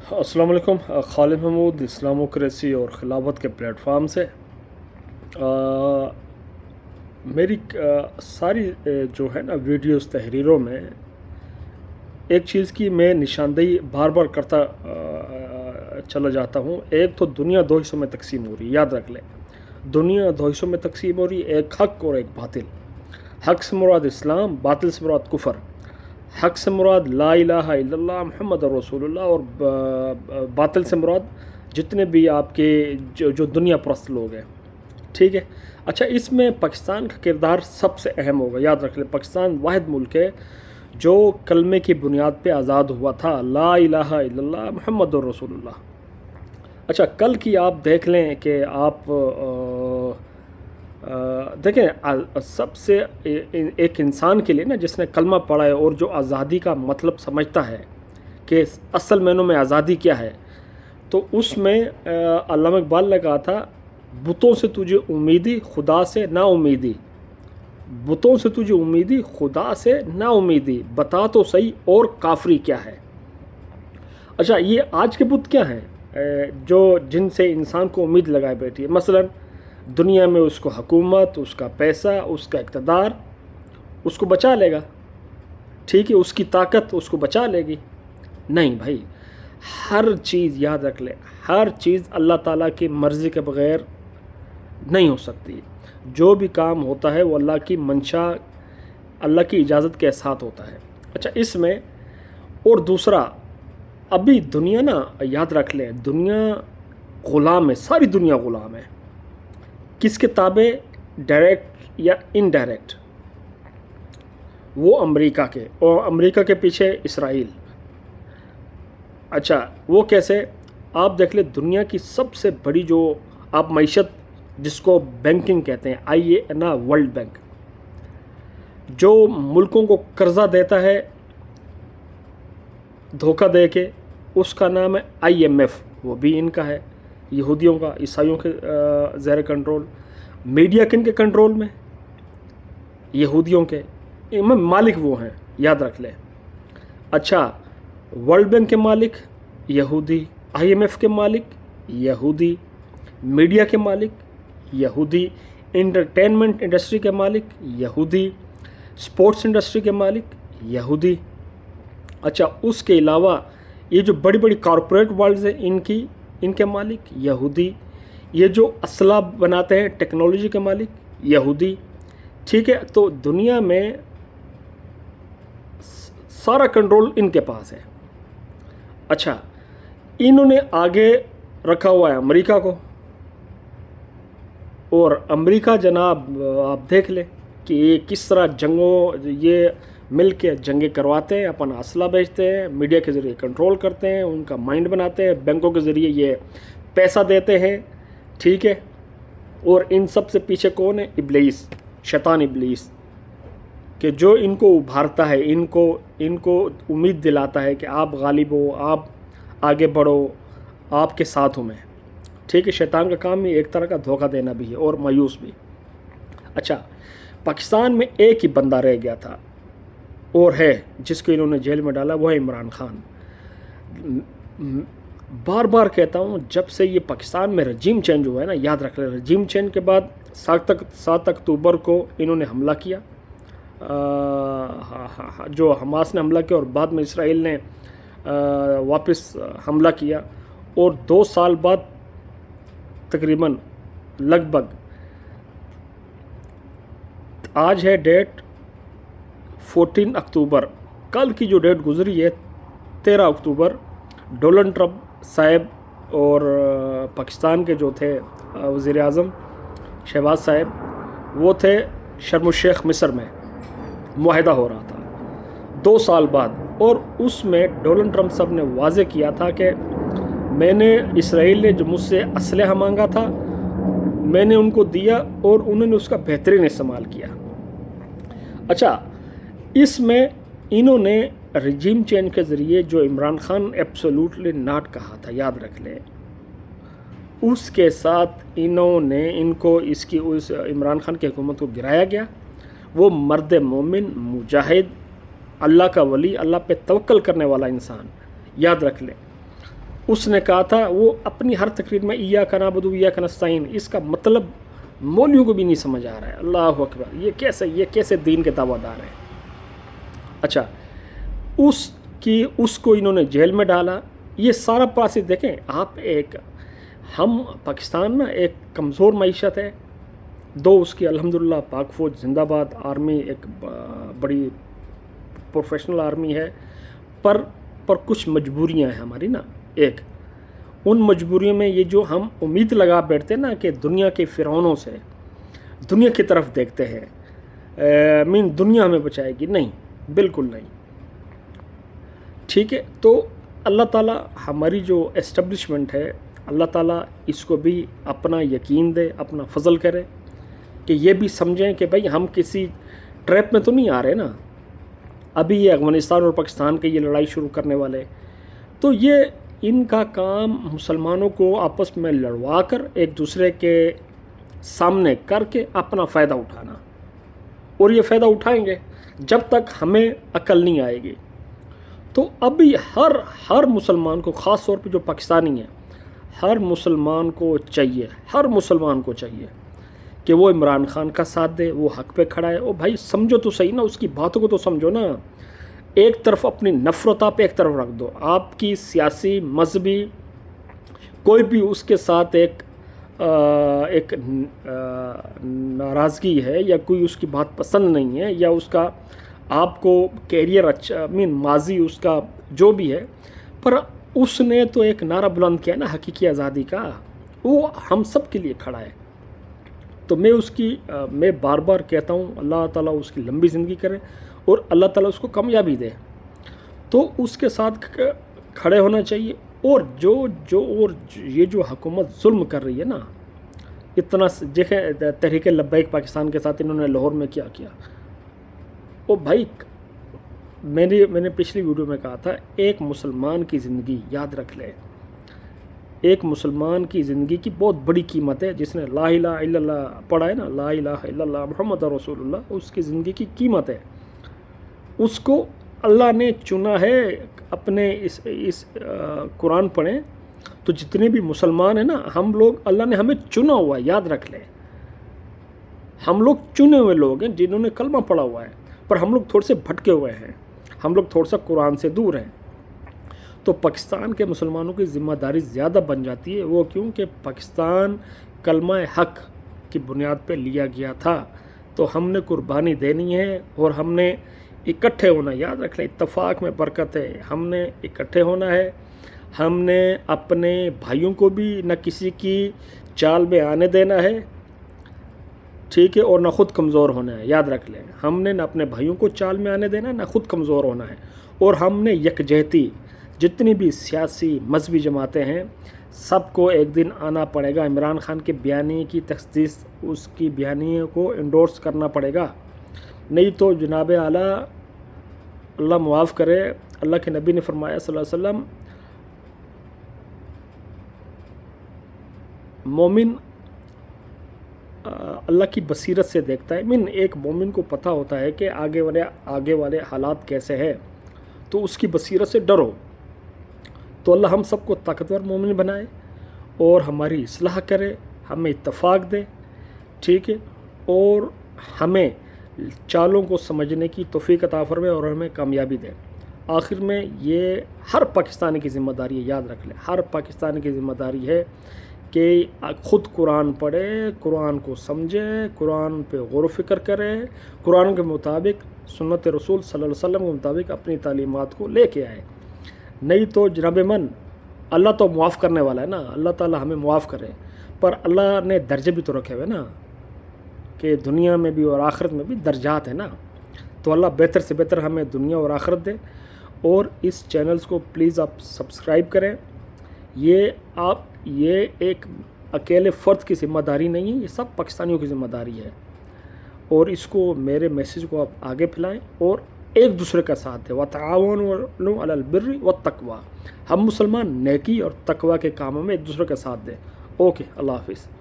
अस्सलाम वालेकुम। खालिद महमूद इस्लामोक्रेसी और खिलाफत के प्लेटफार्म से मेरी सारी जो है ना वीडियोस तहरीरों में एक चीज़ की मैं निशानदेही बार बार करता चला जाता हूँ। एक तो दुनिया दो हिस्सों में तकसीम हो रही है, याद रख ले। दुनिया दो हिस्सों में तकसीम हो रही है, एक हक और एक बातिल। हक से मुराद इस्लाम, बातिल से मुराद कुफर। हक से मुराद ला इलाहा इल्लल्लाह मुहम्मद रसूलुल्लाह और बातिल से मुराद जितने भी आपके जो दुनिया परस्त लोग हैं। ठीक है। अच्छा, इसमें पाकिस्तान का किरदार सबसे अहम होगा, याद रख ले। पाकिस्तान वाहिद मुल्क है जो कलमे की बुनियाद पे आज़ाद हुआ था, ला इलाहा इल्लल्लाह मुहम्मद रसूलुल्लाह। अच्छा, कल की आप देख लें कि आप देखें, सबसे एक इंसान के लिए ना जिसने कलमा पढ़ा है और जो आज़ादी का मतलब समझता है कि असल मायनों में आज़ादी क्या है, तो उसमें अल्लामा इकबाल ने कहा था, बुतों से तुझे उम्मीदी खुदा से ना उम्मीदी, बुतों से तुझे उम्मीदी खुदा से ना उम्मीदी, बता तो सही और काफरी क्या है। अच्छा, ये आज के बुत क्या हैं जो जिनसे इंसान को उम्मीद लगाए बैठी है। मसलन दुनिया में उसको हुकूमत, उसका पैसा, उसका इक़्तिदार उसको बचा लेगा, ठीक है, उसकी ताकत उसको बचा लेगी। नहीं भाई, हर चीज़ याद रख ले, हर चीज़ अल्लाह ताला की मर्ज़ी के बग़ैर नहीं हो सकती। जो भी काम होता है वो अल्लाह की मंशा, अल्लाह की इजाज़त के साथ होता है। अच्छा, इसमें और दूसरा, अभी दुनिया ना, याद रख ले, दुनिया ग़ुलाम है, सारी दुनिया ग़ुलाम है। किसके ताबे? डायरेक्ट या इनडायरेक्ट? वो अमेरिका के, और अमेरिका के पीछे इसराइल। अच्छा, वो कैसे? आप देख ले, दुनिया की सबसे बड़ी जो आप मईशत जिसको बैंकिंग कहते हैं, आइए ना, वर्ल्ड बैंक, जो मुल्कों को कर्जा देता है धोखा दे के, उसका नाम है IMF। वो भी इनका है, यहूदियों का, ईसाइयों के ज़ेर कंट्रोल। मीडिया किन के कंट्रोल में? यहूदियों के। इनमें मालिक वो हैं, याद रख ले। अच्छा, वर्ल्ड बैंक के मालिक यहूदी, IMF के मालिक यहूदी, मीडिया के मालिक यहूदी, इंटरटेनमेंट इंडस्ट्री के मालिक यहूदी, स्पोर्ट्स इंडस्ट्री के मालिक यहूदी। अच्छा, उसके अलावा ये जो बड़ी बड़ी कॉरपोरेट वर्ल्ड्स हैं, इनके मालिक यहूदी। ये जो असला बनाते हैं, टेक्नोलॉजी के मालिक यहूदी। ठीक है, तो दुनिया में सारा कंट्रोल इनके पास है। अच्छा, इन्होंने आगे रखा हुआ है अमेरिका को, और अमेरिका जनाब आप देख लें कि ये किस तरह ये मिल के जंगें करवाते हैं, अपन असला बेचते हैं, मीडिया के ज़रिए कंट्रोल करते हैं, उनका माइंड बनाते हैं, बैंकों के ज़रिए ये पैसा देते हैं। ठीक है, और इन सब से पीछे कौन है? इब्लीस, शैतान इब्लीस, कि जो इनको उभारता है, इनको उम्मीद दिलाता है कि आप गालिब हो, आप आगे बढ़ो, आपके साथ हूँ मैं। ठीक है, शैतान का काम ही एक तरह का धोखा देना भी है और मायूस भी। अच्छा, पाकिस्तान में एक ही बंदा रह गया था और है जिसको इन्होंने जेल में डाला, वो है इमरान खान। बार बार कहता हूँ, जब से ये पाकिस्तान में रजीम चेंज हुआ है ना, याद रख ले, रजीम चेंज के बाद 7 अक्टूबर को इन्होंने हमला किया, जो हमास ने हमला किया, और बाद में इसराइल ने वापस हमला किया, और 2 साल बाद तकरीबन लगभग, आज है डेट 14 अक्टूबर, कल की जो डेट गुजरी है 13 अक्टूबर, डोनाल्ड ट्रंप साहब और पाकिस्तान के जो थे वज़ीर आज़म शहबाज साहब, वो थे शर्म शेख मिस्र में, मुआहदा हो रहा था 2 साल बाद। और उसमें डोनाल्ड ट्रंप साहब ने वाज़े किया था कि इसराइल ने जो मुझसे असलहा मांगा था, मैंने उनको दिया और उन्होंने उसका बेहतरीन इस्तेमाल किया। अच्छा, इसमें इन्होंने रजीम चेंज के ज़रिए जो इमरान खान एब्सोल्युटली नॉट कहा था, याद रख लें, उसके साथ इसकी उस इमरान खान की हुकूमत को गिराया गया। वो मर्द मोमिन, मुजाहिद, अल्लाह का वली, अल्लाह पे तवक्कल करने वाला इंसान, याद रख लें। उसने कहा था, वो अपनी हर तकरीर में इय्याका नअबुदु व इय्याका नस्तईन, इसका मतलब मौलवियों को भी नहीं समझ आ रहा है। अल्लाह अकबर, ये कैसे दीन के दावादार हैं। अच्छा, उसको इन्होंने जेल में डाला। ये सारा प्रोसेस देखें आप। हम पाकिस्तान ना एक कमज़ोर मईशत है, दो उसकी अल्हम्दुलिल्लाह पाक फ़ौज जिंदाबाद, आर्मी एक बड़ी प्रोफेशनल आर्मी है, पर कुछ मजबूरियां हैं हमारी ना। उन मजबूरियों में ये जो हम उम्मीद लगा बैठते हैं ना कि दुनिया के फ़िरौनों से दुनिया की तरफ देखते हैं, दुनिया हमें बचाएगी, नहीं, बिल्कुल नहीं। ठीक है, तो अल्लाह ताला हमारी जो एस्टेब्लिशमेंट है, अल्लाह ताला इसको भी अपना यकीन दे, अपना फजल करे कि ये भी समझें कि भाई हम किसी ट्रैप में तो नहीं आ रहे ना। अभी ये अफ़गानिस्तान और पाकिस्तान के ये लड़ाई शुरू करने वाले, तो ये इनका काम मुसलमानों को आपस में लड़वा कर एक दूसरे के सामने करके अपना फ़ायदा उठाना, और ये फ़ायदा उठाएंगे जब तक हमें अकल नहीं आएगी। तो अभी हर मुसलमान को, ख़ास तौर पे जो पाकिस्तानी है, हर मुसलमान को चाहिए कि वो इमरान खान का साथ दे, वो हक़ पे खड़ा है। ओ भाई समझो तो सही ना, उसकी बातों को तो समझो ना। एक तरफ अपनी नफ़रत आप एक तरफ रख दो, आपकी सियासी मजहबी कोई भी उसके साथ एक नाराज़गी है या कोई उसकी बात पसंद नहीं है, या उसका आपको कैरियर अच्छा माजी उसका जो भी है, पर उसने तो एक नारा बुलंद किया ना हकीकी आज़ादी का, वो हम सब के लिए खड़ा है। तो मैं बार बार कहता हूँ अल्लाह ताला उसकी लंबी ज़िंदगी करे और अल्लाह ताला उसको कामयाबी दे। तो उसके साथ खड़े होना चाहिए। और ये जो हुकूमत जुल्म कर रही है ना, इतना देखें तहरीक लब्बैक पाकिस्तान के साथ इन्होंने लाहौर में क्या किया। ओ भाई, मैंने पिछली वीडियो में कहा था, एक मुसलमान की ज़िंदगी याद रख ले, एक मुसलमान की ज़िंदगी की बहुत बड़ी कीमत है। जिसने ला इलाहा इल्लल्लाह पढ़ा है ना, ला इलाहा इल्लल्लाह मुहम्मद रसूलुल्लाह, उसकी ज़िंदगी की कीमत है। उसको अल्लाह ने चुना है अपने इस कुरान पढ़ें तो जितने भी मुसलमान हैं ना, हम लोग, अल्लाह ने हमें चुना हुआ है, याद रख लें। हम लोग चुने हुए लोग हैं जिन्होंने कलमा पढ़ा हुआ है, पर हम लोग थोड़े से भटके हुए हैं, हम लोग थोड़ा सा कुरान से दूर हैं। तो पाकिस्तान के मुसलमानों की ज़िम्मेदारी ज़्यादा बन जाती है। वो क्यों कि पाकिस्तान कलमा हक़ की बुनियाद पे लिया गया था, तो हमने कुर्बानी देनी है और हमने इकट्ठे होना। याद रख लें, इत्तफाक में बरकत है। हमने इकट्ठे होना है, हमने अपने भाइयों को भी न किसी की चाल में आने देना है, ठीक है, और ना ख़ुद कमज़ोर होना है। याद रख लें, हमने न अपने भाइयों को चाल में आने देना है, ना ख़ुद कमज़ोर होना है। और हमने यकजहती, जितनी भी सियासी मजहबी जमातें हैं, सबको एक दिन आना पड़ेगा। इमरान खान के बयानी की तस्दीस, उसकी बयानी को इंडोर्स करना पड़ेगा, नहीं तो जनाब आला अल्लाह मुआफ़ करे, अल्लाह के नबी ने फरमाया सल्लल्लाहु अलैहि वसल्लम, मोमिन अल्लाह की बसीरत से देखता है। एक मोमिन को पता होता है कि आगे वाले हालात कैसे हैं, तो उसकी बसीरत से डरो। तो अल्लाह हम सबको ताकतवर मोमिन बनाए और हमारी इस्लाह करे, हमें इत्तफाक दे, ठीक है, और हमें चालों को समझने की तौफीक अता फरमाए और हमें कामयाबी दे। आखिर में ये हर पाकिस्तानी की ज़िम्मेदारी है, याद रख ले, हर पाकिस्तानी की ज़िम्मेदारी है कि ख़ुद कुरान पढ़े, कुरान को समझे, कुरान पे गौर व फ़िक्र करे, कुरान के मुताबिक, सुन्नत रसूल सल्लल्लाहु अलैहि वसल्लम के मुताबिक अपनी तालीमात को लेके आए। नहीं तो जनाब मन, अल्लाह तो मुआफ़ करने वाला है ना, अल्लाह ताला हमें मुआफ़ करे, पर अल्लाह ने दर्जे भी तो रखे हुए ना, कि दुनिया में भी और आखिरत में भी दर्जात है ना। तो अल्लाह बेहतर से बेहतर हमें दुनिया और आखिरत दे। और इस चैनल्स को प्लीज़ आप सब्सक्राइब करें। ये एक अकेले फ़र्द की ज़िम्मेदारी नहीं है, ये सब पाकिस्तानियों की ज़िम्मेदारी है। और इसको, मेरे मैसेज को आप आगे फैलाएं और एक दूसरे का साथ दें। वतआवनु अलल बिर्रि वत्तक़वा, हम मुसलमान नेकी और तकवा के कामों में एक दूसरे का साथ दें। ओके, अल्लाह हाफ़िज़।